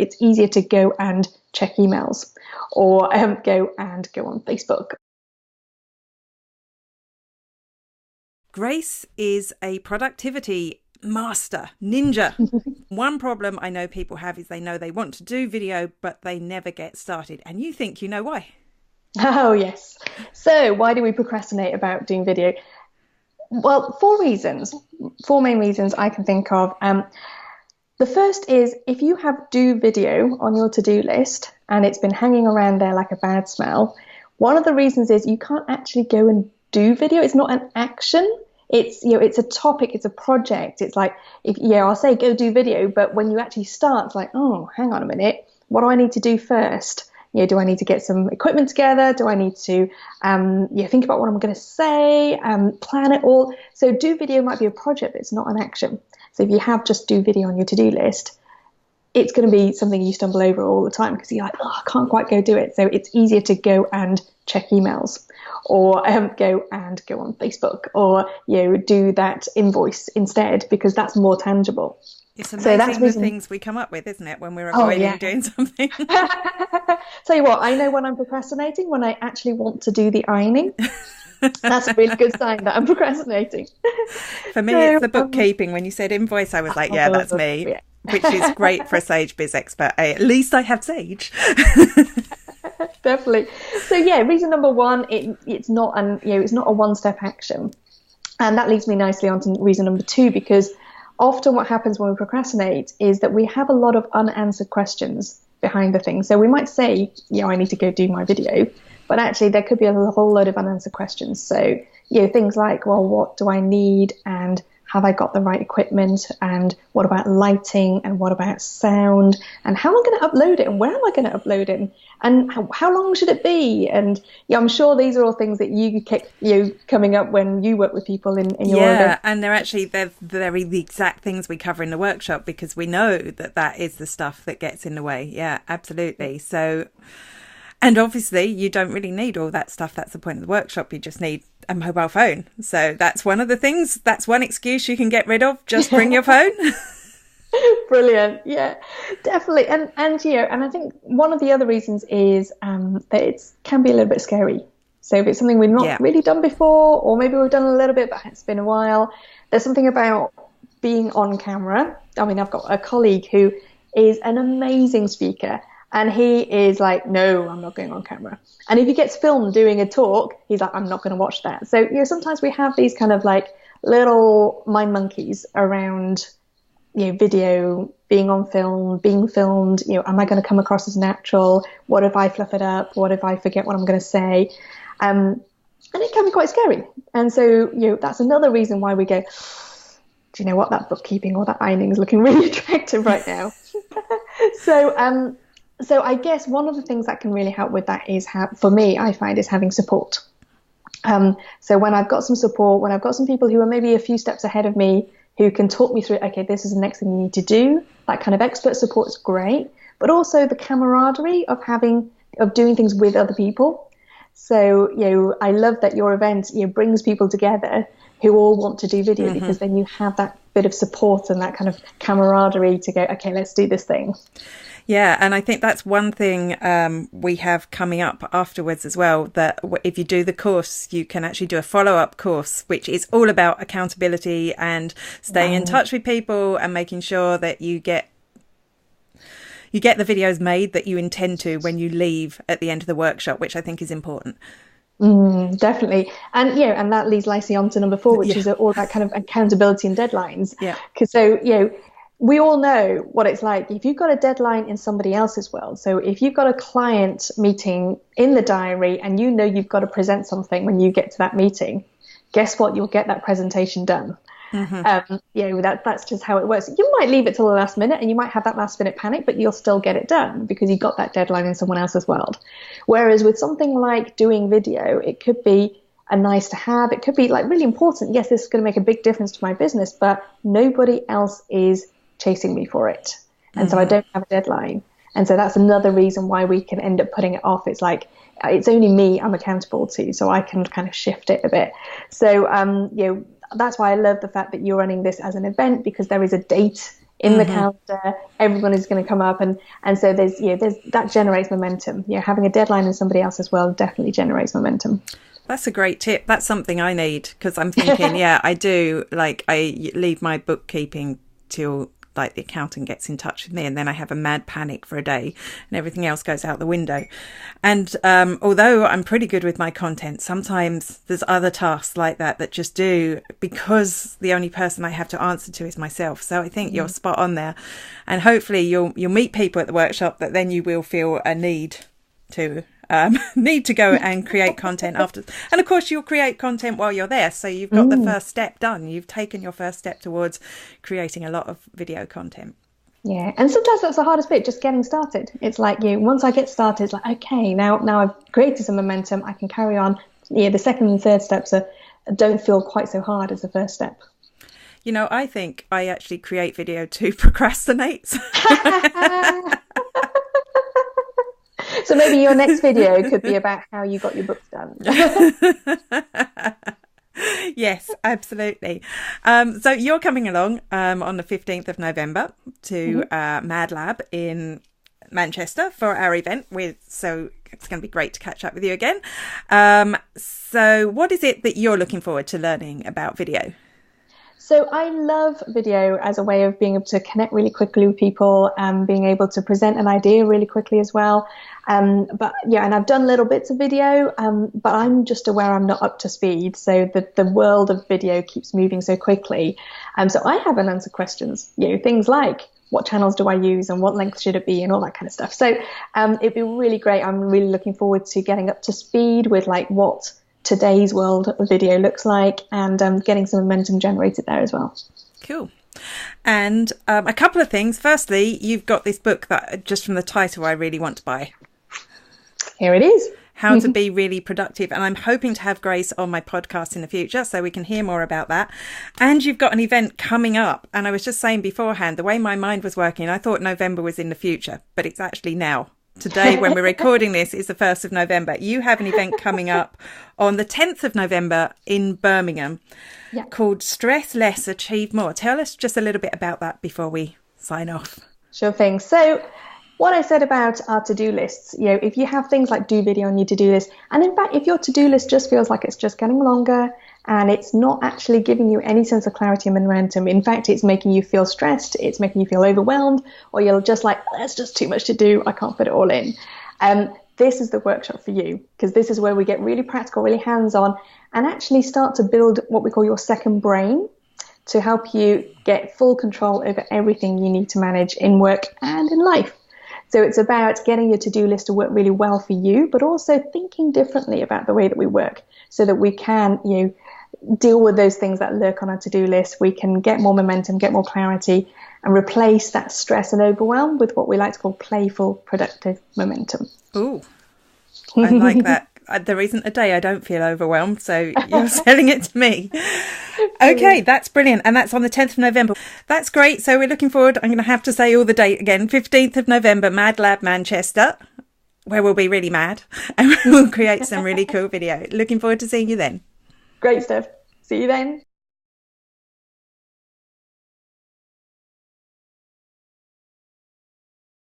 it's easier to go and check emails or go on Facebook. Grace is a productivity master, ninja. One problem I know people have is they know they want to do video, but they never get started. And you think you know why. Oh, yes. So why do we procrastinate about doing video? Well, four main reasons I can think of. The first is if you have do video on your to-do list and it's been hanging around there like a bad smell, one of the reasons is you can't actually go and do video. It's not an action. It's, it's a topic, it's a project. It's like, I'll say go do video, but when you actually start, it's like, oh, hang on a minute. What do I need to do first? Do I need to get some equipment together? Do I need to think about what I'm going to say, plan it all? So do video might be a project, but it's not an action. So if you have just do video on your to-do list, it's going to be something you stumble over all the time because you're like, oh, I can't quite go do it. So it's easier to go and check emails or go on Facebook or, do that invoice instead because that's more tangible. It's amazing the things we come up with, isn't it, when we're avoiding doing something? Tell you what, I know when I'm procrastinating, when I actually want to do the ironing. That's a really good sign that I'm procrastinating. For me, it's the bookkeeping. When you said invoice, I was like, yeah, that's me, which is great for a Sage Biz expert. At least I have Sage. Definitely. So reason number one, it's not a one-step action. And that leads me nicely on to reason number two, because often what happens when we procrastinate is that we have a lot of unanswered questions behind the thing. So we might say, I need to go do my video, but actually there could be a whole load of unanswered questions. So, things like, well, what do I need? And have I got the right equipment? And what about lighting? And what about sound? And how am I going to upload it? And where am I going to upload it? And how long should it be? And I'm sure these are all things that you keep coming up when you work with people in your event. And they're the exact things we cover in the workshop because we know that is the stuff that gets in the way. Yeah, absolutely. So, and obviously you don't really need all that stuff. That's the point of the workshop. You just need a mobile phone. So that's one of the things. That's one excuse you can get rid of. Just bring your phone. Brilliant. Yeah, definitely. And I think one of the other reasons is that it can be a little bit scary. So if it's something we've not really done before, or maybe we've done a little bit, but it's been a while, there's something about being on camera. I mean, I've got a colleague who is an amazing speaker. And he is like, no, I'm not going on camera. And if he gets filmed doing a talk, he's like, I'm not going to watch that. So, sometimes we have these kind of like little mind monkeys around, video, being on film, being filmed. Am I going to come across as natural? What if I fluff it up? What if I forget what I'm going to say? And it can be quite scary. And so, that's another reason why we go, do you know what? That bookkeeping or that ironing is looking really attractive right now. So I guess one of the things that can really help with that is for me, I find is having support. So when I've got some support, when I've got some people who are maybe a few steps ahead of me, who can talk me through, okay, this is the next thing you need to do. That kind of expert support is great, but also the camaraderie of doing things with other people. So, I love that your event, brings people together who all want to do video because then you have that bit of support and that kind of camaraderie to go, okay, let's do this thing. Yeah, and I think that's one thing we have coming up afterwards as well, that if you do the course, you can actually do a follow-up course, which is all about accountability and staying in touch with people and making sure that you get the videos made that you intend to when you leave at the end of the workshop, which I think is important. Definitely. And, and that leads nicely on to number 4, which is all that kind of accountability and deadlines. Yeah. Because we all know what it's like if you've got a deadline in somebody else's world. So if you've got a client meeting in the diary and you've got to present something when you get to that meeting, guess what? You'll get that presentation done. That's just how it works. You might leave it till the last minute and you might have that last minute panic, but you'll still get it done because you've got that deadline in someone else's world. Whereas with something like doing video, it could be a nice to have. It could be like really important. Yes, this is going to make a big difference to my business, but nobody else is chasing me for it. And so I don't have a deadline. And so that's another reason why we can end up putting it off. It's like, it's only me I'm accountable to, so I can kind of shift it a bit. So, that's why I love the fact that you're running this as an event, because there is a date in the calendar. Everyone is going to come up, and so there's that generates momentum. Having a deadline in somebody else's world definitely generates momentum. That's a great tip. That's something I need, because I'm thinking, I do, like, I leave my bookkeeping till like the accountant gets in touch with me, and then I have a mad panic for a day and everything else goes out the window. And although I'm pretty good with my content, sometimes there's other tasks like that just do, because the only person I have to answer to is myself. So I think you're spot on there, and hopefully you'll meet people at the workshop that then you will feel a need to go and create content after. And of course you'll create content while you're there, so you've got the first step done. You've taken your first step towards creating a lot of video content. Yeah, and sometimes that's the hardest bit, just getting started. It's like, once I get started, it's like, okay, now I've created some momentum, I can carry on. The second and third steps don't feel quite so hard as the first step. I think I actually create video to procrastinate. So maybe your next video could be about how you got your books done. Yes, absolutely. So you're coming along on the 15th of November to Mad Lab in Manchester for our event. So it's going to be great to catch up with you again. So what is it that you're looking forward to learning about video? So I love video as a way of being able to connect really quickly with people, being able to present an idea really quickly as well. And I've done little bits of video, but I'm just aware I'm not up to speed. So the world of video keeps moving so quickly. So I haven't answered questions, things like what channels do I use and what length should it be and all that kind of stuff. So it'd be really great. I'm really looking forward to getting up to speed with like what today's world of video looks like, and getting some momentum generated there as well. Cool. And a couple of things. Firstly, you've got this book that just from the title I really want to buy. Here it is. How to be really productive. And I'm hoping to have Grace on my podcast in the future so we can hear more about that. And you've got an event coming up. And I was just saying beforehand, the way my mind was working, I thought November was in the future, but it's actually now. Today, when we're recording this, is the 1st of November. You have an event coming up on the 10th of November in Birmingham called Stress Less, Achieve More. Tell us just a little bit about that before we sign off. Sure thing. So what I said about our to-do lists, if you have things like do video on your to-do list, and in fact, if your to-do list just feels like it's just getting longer and it's not actually giving you any sense of clarity and momentum, in fact, it's making you feel stressed, it's making you feel overwhelmed, or you're just like, that's just too much to do, I can't fit it all in. This is the workshop for you, because this is where we get really practical, really hands-on, and actually start to build what we call your second brain to help you get full control over everything you need to manage in work and in life. So it's about getting your to-do list to work really well for you, but also thinking differently about the way that we work so that we can, deal with those things that lurk on our to-do list. We can get more momentum, get more clarity, and replace that stress and overwhelm with what we like to call playful, productive momentum. Ooh, I like that. There isn't a day I don't feel overwhelmed, so you're selling it to me. Okay, that's brilliant. And that's on the 10th of November. That's great. So we're looking forward. I'm going to have to say all the date again. 15th of November, Mad Lab Manchester, where we'll be really mad and we'll create some really cool video. Looking forward to seeing you then. Great stuff. See you then.